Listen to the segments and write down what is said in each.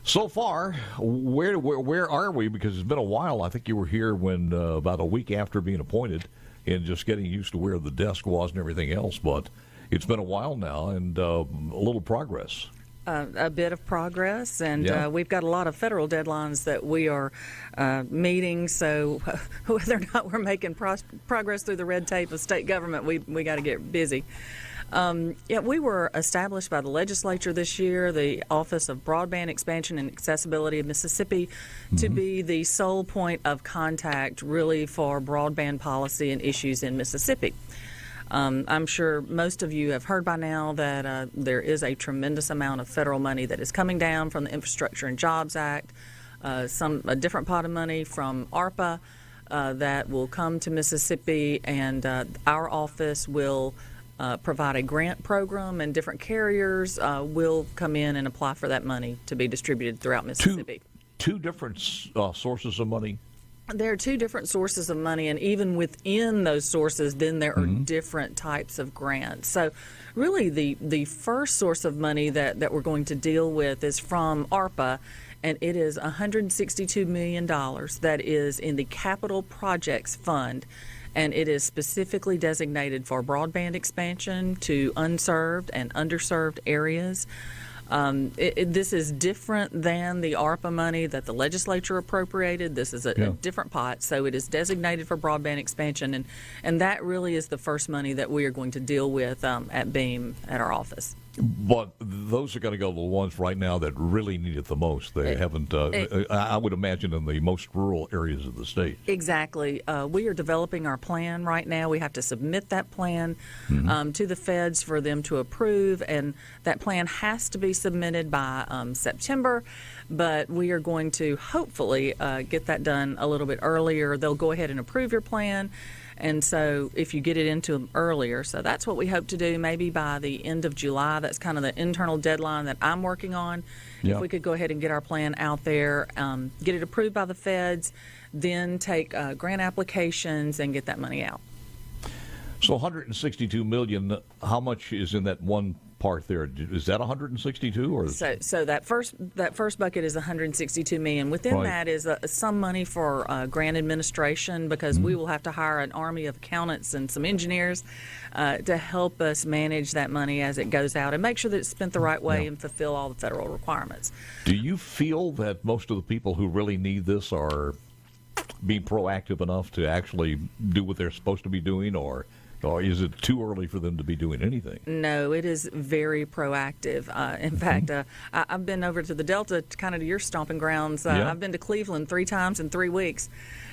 So far, where are we? Because it's been a while. I think you were here when about a week after being appointed, and just getting used to where the desk was and everything else. But it's been a while now, and a little progress. A bit of progress, and Yeah. we've got a lot of federal deadlines that we are meeting. So whether or not we're making progress through the red tape of state government, we got to get busy. We were established by the legislature this year, the Office of Broadband Expansion and Accessibility of Mississippi, to be the sole point of contact really for broadband policy and issues in Mississippi. I'm sure most of you have heard by now that there is a tremendous amount of federal money that is coming down from the Infrastructure and Jobs Act, a different pot of money from ARPA that will come to Mississippi, and our office will provide a grant program, and different carriers will come in and apply for that money to be distributed throughout Mississippi. Two different sources of money? There are two different sources of money, and even within those sources, then there are different types of grants. So really the first source of money that we're going to deal with is from ARPA, and it is $162 million that is in the Capital Projects Fund. And it is specifically designated for broadband expansion to unserved and underserved areas. This is different than the ARPA money that the legislature appropriated. This is a different pot, so it is designated for broadband expansion, and that really is the first money that we are going to deal with at BEAM at our office. But those are going to go to the ones right now that really need it the most. They haven't, I would imagine, in the most rural areas of the state. Exactly. We are developing our plan right now. We have to submit that plan to the feds for them to approve, and that plan has to be submitted by September. But we are going to hopefully get that done a little bit earlier. They'll go ahead and approve your plan. And so if you get it into them earlier, so that's what we hope to do, maybe by the end of July. That's kind of the internal deadline that I'm working on. If we could go ahead and get our plan out there, get it approved by the feds, then take grant applications and get that money out. So $162 million, how much is in that one part there? Is that 162 or so that first bucket is 162 million. Within that is some money for grant administration, because we will have to hire an army of accountants and some engineers to help us manage that money as it goes out and make sure that it's spent the right way and fulfill all the federal requirements. Do you feel that most of the people who really need this are being proactive enough to actually do what they're supposed to be doing, or is it too early for them to be doing anything? No, it is very proactive. In fact, I've been over to the Delta, kind of to your stomping grounds. I've been to Cleveland 3 times in 3 weeks.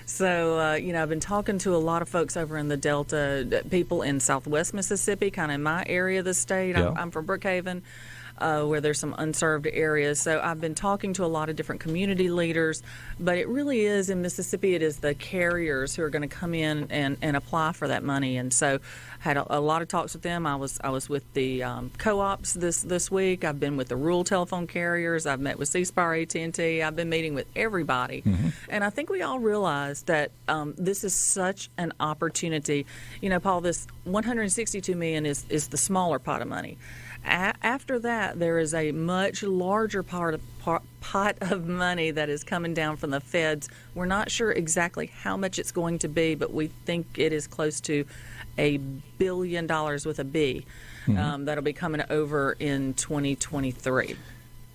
So, I've been talking to a lot of folks over in the Delta, people in southwest Mississippi, kind of in my area of the state. I'm from Brookhaven, where there's some unserved areas. So I've been talking to a lot of different community leaders, but it really is in Mississippi, it is the carriers who are going to come in and apply for that money. And so had a lot of talks with them. I was with the co-ops this week. I've been with the rural telephone carriers. I've met with C-Spire, AT&T. I've been meeting with everybody. And I think we all realize that this is such an opportunity. Paul, this $162 million is the smaller pot of money. After that, there is a much larger pot of money that is coming down from the feds. We're not sure exactly how much it's going to be, but we think it is close to $1 billion with a B. That'll be coming over in 2023.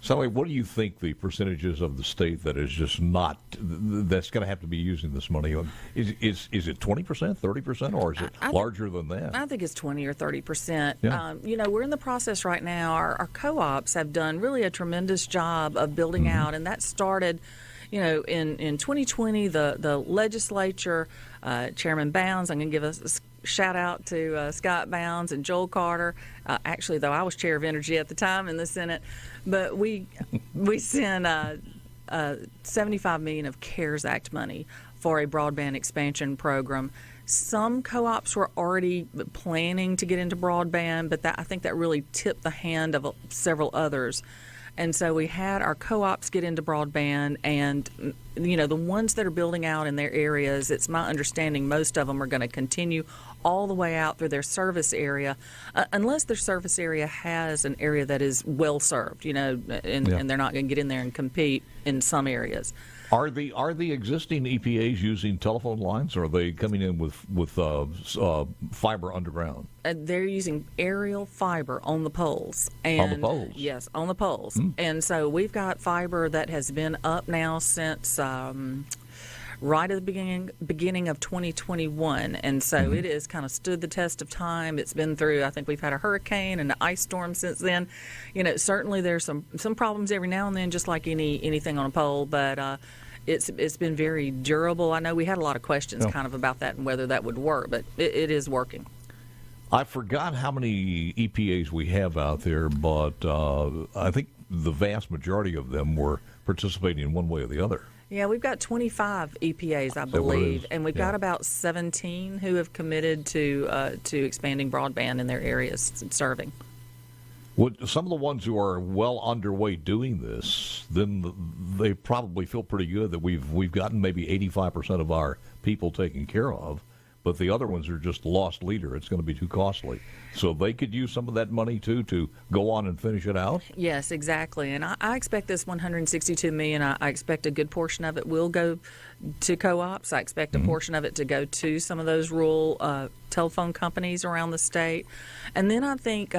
Sally, what do you think the percentages of the state that is just not, that's going to have to be using this money on? Is it 20%, 30%, or is it larger than that? I think it's 20 or 30%. Yeah. We're in the process right now. Our co-ops have done really a tremendous job of building out, and that started, in 2020, the legislature, Chairman Bounds, I'm going to give a shout out to Scott Bounds and Joel Carter. Actually, though, I was chair of energy at the time in the Senate, but we sent $75 million of CARES Act money for a broadband expansion program. Some co-ops were already planning to get into broadband, but I think that really tipped the hand of several others. And so we had our co-ops get into broadband, and the ones that are building out in their areas, it's my understanding most of them are going to continue all the way out through their service area, unless their service area has an area that is well served, and they're not going to get in there and compete in some areas. Are the existing EPAs using telephone lines, or are they coming in with fiber underground? They're using aerial fiber on the poles. And, on the poles? Yes, on the poles. And so we've got fiber that has been up now since right at the beginning of 2021. And so it has kind of stood the test of time. It's been through, I think we've had a hurricane and an ice storm since then. Certainly there's some problems every now and then, just like anything on a pole, but it's been very durable. I know we had a lot of questions kind of about that and whether that would work, but it is working. I forgot how many EPAs we have out there, but I think the vast majority of them were participating in one way or the other. Yeah, we've got 25 EPAs, I believe, and we've got about 17 who have committed to expanding broadband in their areas and serving. Some of the ones who are well underway doing this, then they probably feel pretty good that we've gotten maybe 85% of our people taken care of, but the other ones are just lost leader. It's going to be too costly. So they could use some of that money, too, to go on and finish it out? Yes, exactly. And I expect this $162 million, I expect a good portion of it will go to co-ops. I expect a portion of it to go to some of those rural telephone companies around the state. And then I think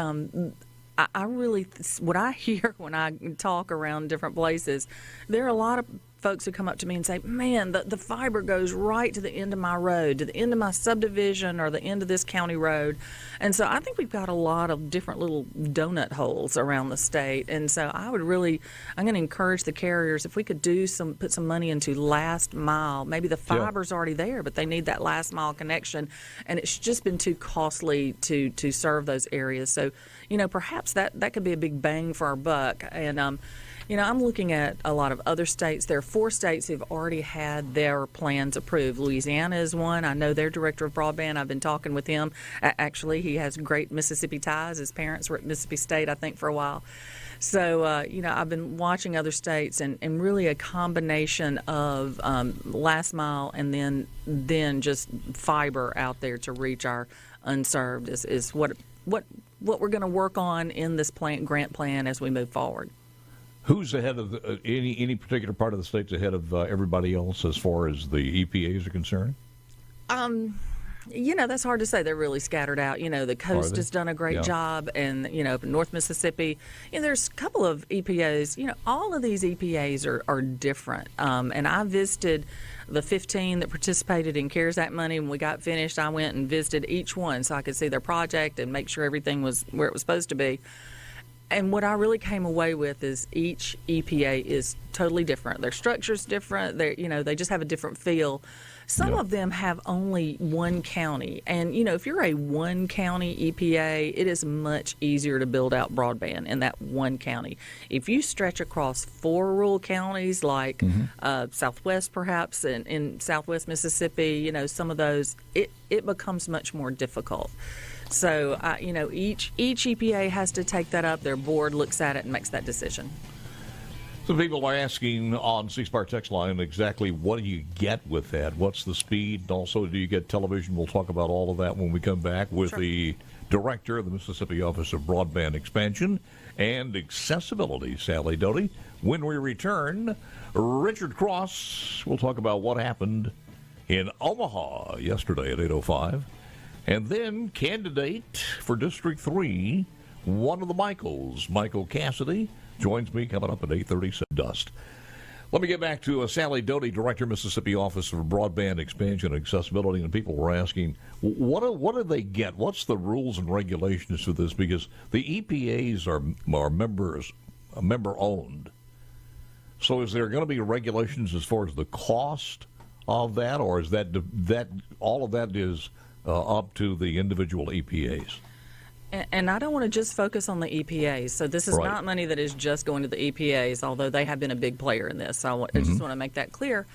what I hear when I talk around different places, there are a lot of folks who come up to me and say, man, the fiber goes right to the end of my road, to the end of my subdivision or the end of this county road. And so I think we've got a lot of different little donut holes around the state. And so I'm going to encourage the carriers, if we could put some money into last mile. Maybe the fiber's already there, but they need that last mile connection. And it's just been too costly to serve those areas. So, perhaps that could be a big bang for our buck. And, I'm looking at a lot of other states. There are 4 states who've already had their plans approved. Louisiana is one. I know their director of broadband. I've been talking with him. Actually, he has great Mississippi ties. His parents were at Mississippi State, I think, for a while. So, I've been watching other states and really a combination of last mile and then just fiber out there to reach our unserved is what we're going to work on in this grant plan as we move forward. Who's ahead of any particular part of the state's ahead of everybody else as far as the EPAs are concerned? That's hard to say. They're really scattered out. The coast has done a great job, and up in North Mississippi, there's a couple of EPAs. All of these EPAs are different. And I visited the 15 that participated in CARES Act money. When we got finished, I went and visited each one so I could see their project and make sure everything was where it was supposed to be. And what I really came away with is each EPA is totally different. Their structure's different. They just have a different feel. Some of them have only one county. And, if you're a one-county EPA, it is much easier to build out broadband in that one county. If you stretch across 4 rural counties like Southwest perhaps, and in Southwest Mississippi, some of those, it becomes much more difficult. So, each EPA has to take that up. Their board looks at it and makes that decision. Some people are asking on C Spire text line exactly what do you get with that? What's the speed? And also, do you get television? We'll talk about all of that when we come back with the director of the Mississippi Office of Broadband Expansion and Accessibility, Sally Doty. When we return, Richard Cross will talk about what happened in Omaha yesterday at 8:05. And then candidate for District 3, one of the Michaels, Michael Cassidy, joins me coming up at 8:30 dust. Let me get back to Sally Doty, Director, Mississippi Office of Broadband Expansion and Accessibility. And people were asking, what do they get? What's the rules and regulations for this? Because the EPAs are member-owned. So is there going to be regulations as far as the cost of that? Or is that all of that is up to the individual EPAs? And I don't want to just focus on the EPAs. So this is not money that is just going to the EPAs, although they have been a big player in this. So I just want to make that clear.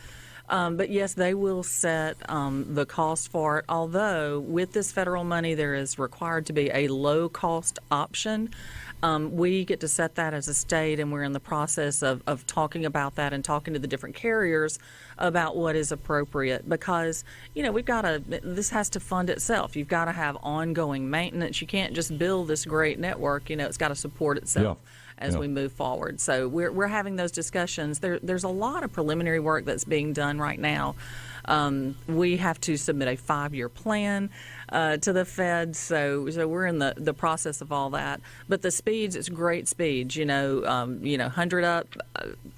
But yes, they will set the cost for it. Although with this federal money, there is required to be a low-cost option. We get to set that as a state, and we're in the process of talking about that and talking to the different carriers about what is appropriate, because this has to fund itself. You've got to have ongoing maintenance. You can't just build this great network. It's got to support itself as we move forward. So we're having those discussions. There's a lot of preliminary work that's being done right now. We have to submit a 5-year plan to the Fed, so we're in the process of all that. But the speeds, it's great speeds. 100 up,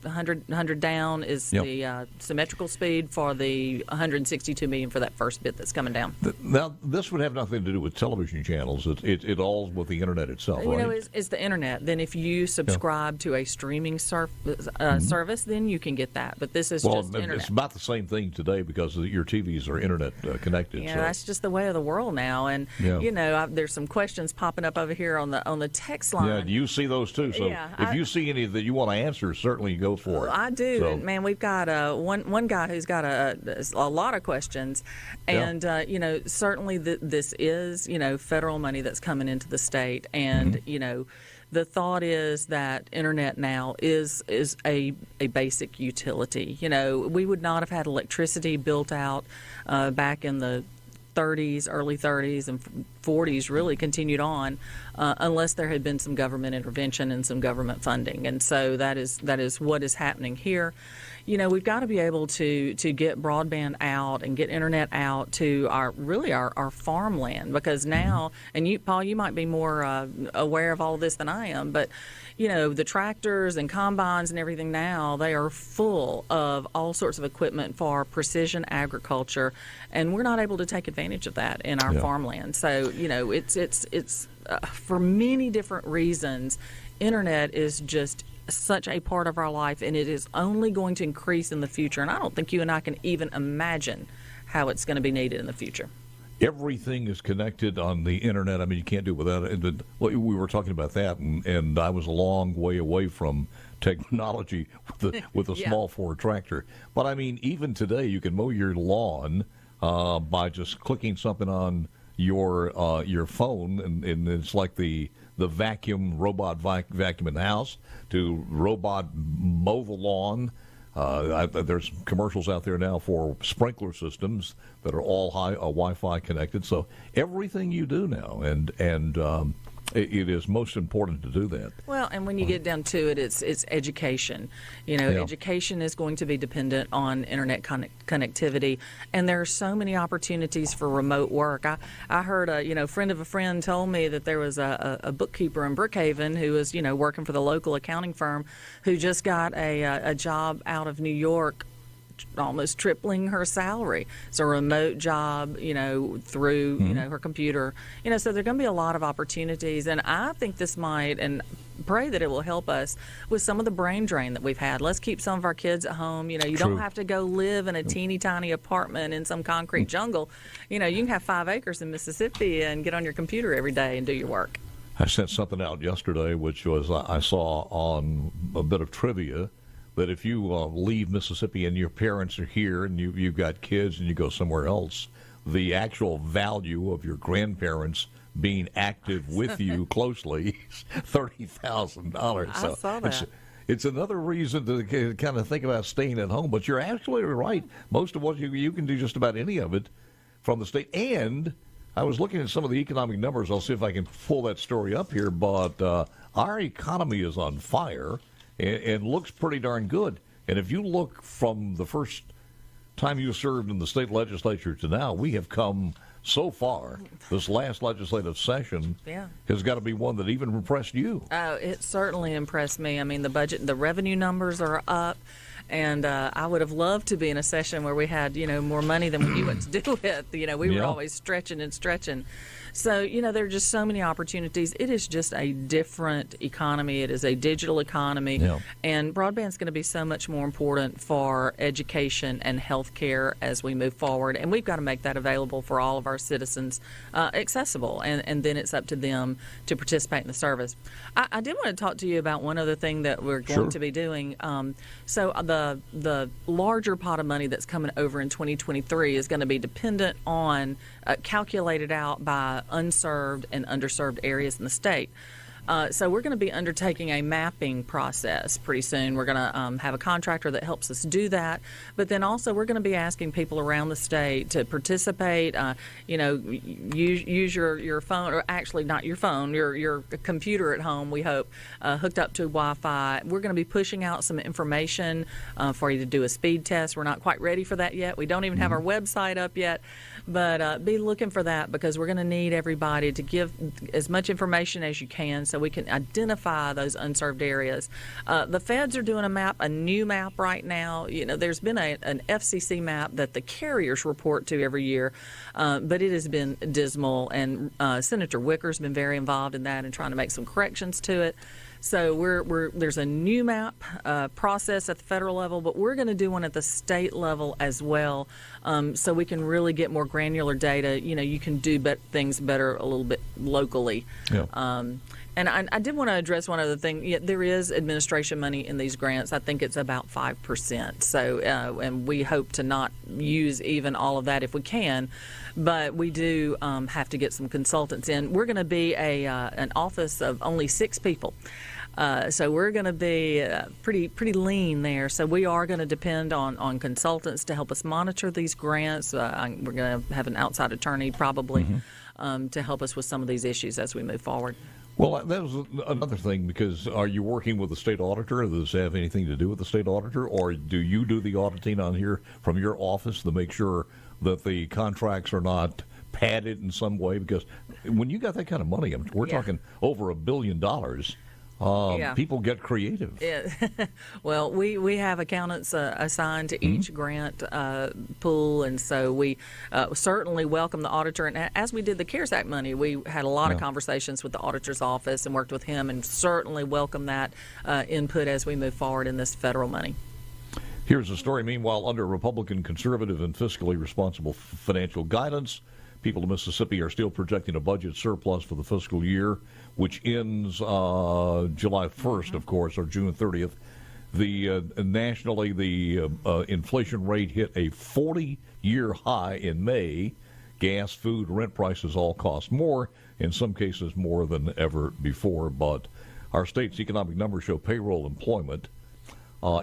100 down is the symmetrical speed for the 162 million for that first bit that's coming down. Now, this would have nothing to do with television channels. It all with the internet itself, right? It's the internet. Then if you subscribe to a streaming service, then you can get that. But this is just internet. It's about the same thing today because your TVs are internet connected. Yeah, that's just the way of the world now. And there's some questions popping up over here on the text line. Yeah, you see those too. So if you see any that you want to answer, certainly go for it. I do. So. And man, we've got one guy who's got a lot of questions, and certainly this is federal money that's coming into the state, and the thought is that internet now is a basic utility. We would not have had electricity built out back in the 30s, early 30s, and 40s really continued on unless there had been some government intervention and some government funding. And so that is what is happening here. We've got to be able to get broadband out and get internet out to our farmland, because now, and you, Paul, you might be more aware of all of this than I am, but the tractors and combines and everything now, they are full of all sorts of equipment for precision agriculture, and we're not able to take advantage of that in our farmland. So, it's for many different reasons, internet is just such a part of our life, and it is only going to increase in the future. And I don't think you and I can even imagine how it's going to be needed in the future. Everything is connected on the internet. I mean, you can't do it without it. We were talking about that, and I was a long way away from technology with a small Ford tractor. But I mean, even today, you can mow your lawn by just clicking something on your phone, and it's like the robot vacuum in the house to robot mow the lawn. There's commercials out there now for sprinkler systems that are all Wi-Fi connected. So everything you do now, and it is most important to do that. Well, and when you get down to it, it's education. Education is going to be dependent on internet connectivity, and there are so many opportunities for remote work. I heard a friend of a friend told me that there was a bookkeeper in Brookhaven who was working for the local accounting firm, who just got a job out of New York, almost tripling her salary. It's a remote job, through, her computer. So there are going to be a lot of opportunities, and I think this might, and pray that it will help us with some of the brain drain that we've had. Let's keep some of our kids at home. You don't have to go live in a teeny tiny apartment in some concrete jungle. You can have 5 acres in Mississippi and get on your computer every day and do your work. I sent something out yesterday, which was I saw on a bit of trivia, that if you leave Mississippi and your parents are here and you've got kids and you go somewhere else, the actual value of your grandparents being active with you closely is $30,000. I saw that. It's another reason to kind of think about staying at home. But you're absolutely right. Most of what you can do, just about any of it from the state. And I was looking at some of the economic numbers. I'll see if I can pull that story up here. But our economy is on fire. And looks pretty darn good. And if you look from the first time you served in the state legislature to now, we have come so far. This last legislative session has got to be one that even impressed you. Oh, it certainly impressed me. I mean, the budget, the revenue numbers are up. And I would have loved to be in a session where we had, more money than we knew what to do with. We were always stretching and stretching. So, there are just so many opportunities. It is just a different economy. It is a digital economy. Yeah. And broadband is going to be so much more important for education and health care as we move forward. And we've got to make that available for all of our citizens, accessible. And then it's up to them to participate in the service. I did want to talk to you about one other thing that we're going to be doing. So the larger pot of money that's coming over in 2023 is going to be dependent on calculated out by unserved and underserved areas in the state. So we're going to be undertaking a mapping process pretty soon. We're going to have a contractor that helps us do that. But then also we're going to be asking people around the state to participate. Use your phone, or actually not your phone, your computer at home, we hope, hooked up to Wi-Fi. We're going to be pushing out some information for you to do a speed test. We're not quite ready for that yet. We don't even have our website up yet. But be looking for that, because we're going to need everybody to give as much information as you can so we can identify those unserved areas. The feds are doing a new map right now. There's been an FCC map that the carriers report to every year, but it has been dismal, and Senator Wicker's been very involved in that and trying to make some corrections to it. So there's a new map process at the federal level, but we're going to do one at the state level as well, so we can really get more granular data. You can do things better a little bit locally. Yeah. And I did want to address one other thing. Yeah, there is administration money in these grants. I think it's about 5%. So, and we hope to not use even all of that if we can, but we do have to get some consultants in. We're going to be an office of only 6 people. So we're going to be pretty lean there. So we are going to depend on consultants to help us monitor these grants. We're going to have an outside attorney probably to help us with some of these issues as we move forward. Well, that was another thing, because are you working with the state auditor? Does this have anything to do with the state auditor, or do you do the auditing on here from your office to make sure that the contracts are not padded in some way? Because when you got that kind of money, we're talking over $1 billion. People get creative. Yeah. Well, we have accountants assigned to each grant pool, and so we certainly welcome the auditor. And as we did the CARES Act money, we had a lot of conversations with the auditor's office and worked with him, and certainly welcome that input as we move forward in this federal money. Here's a story. Meanwhile, under Republican, conservative, and fiscally responsible financial guidance, people in Mississippi are still projecting a budget surplus for the fiscal year, which ends July 1st, of course, or June 30th. Nationally, the inflation rate hit a 40-year high in May. Gas, food, rent prices all cost more, in some cases more than ever before. But our state's economic numbers show payroll employment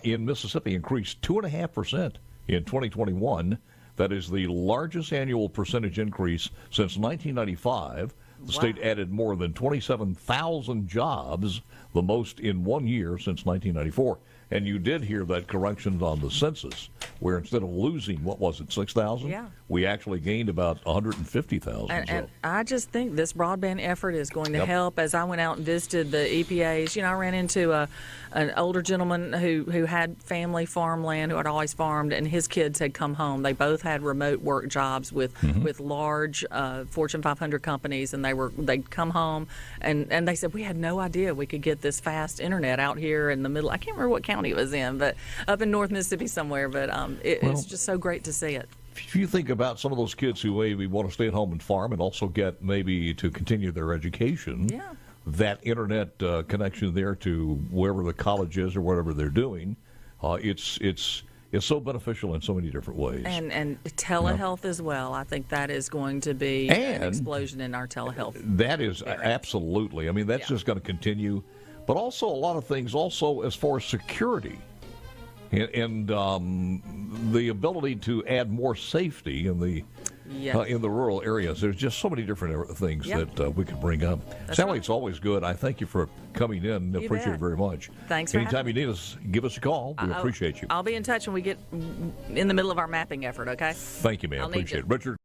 in Mississippi increased 2.5% in 2021. That is the largest annual percentage increase since 1995. The state added more than 27,000 jobs, the most in 1 year since 1994. And you did hear that correction on the census, where instead of losing, 6,000? Yeah. We actually gained about 150,000. And I just think this broadband effort is going to help. As I went out and visited the EPAs, I ran into an older gentleman who had family farmland, who had always farmed, and his kids had come home. They both had remote work jobs with large Fortune 500 companies, and they'd come home, and they said, we had no idea we could get this fast internet out here in the middle. I can't remember what county it was in, but up in North Mississippi somewhere. But it's just so great to see it. If you think about some of those kids who maybe want to stay at home and farm and also get maybe to continue their education, that internet connection there to wherever the college is or whatever they're doing, it's so beneficial in so many different ways. And telehealth as well. I think that is going to be an explosion in our telehealth. That is absolutely. I mean, that's just going to continue. But also a lot of things also as far as security and the ability to add more safety in the rural areas. There's just so many different things that we could bring up. Sally, it's always good. I thank you for coming in. Appreciate it very much. Thanks for Anytime you need us, give us a call. We appreciate you. I'll be in touch when we get in the middle of our mapping effort, okay? Thank you, ma'am. Appreciate it. Richard.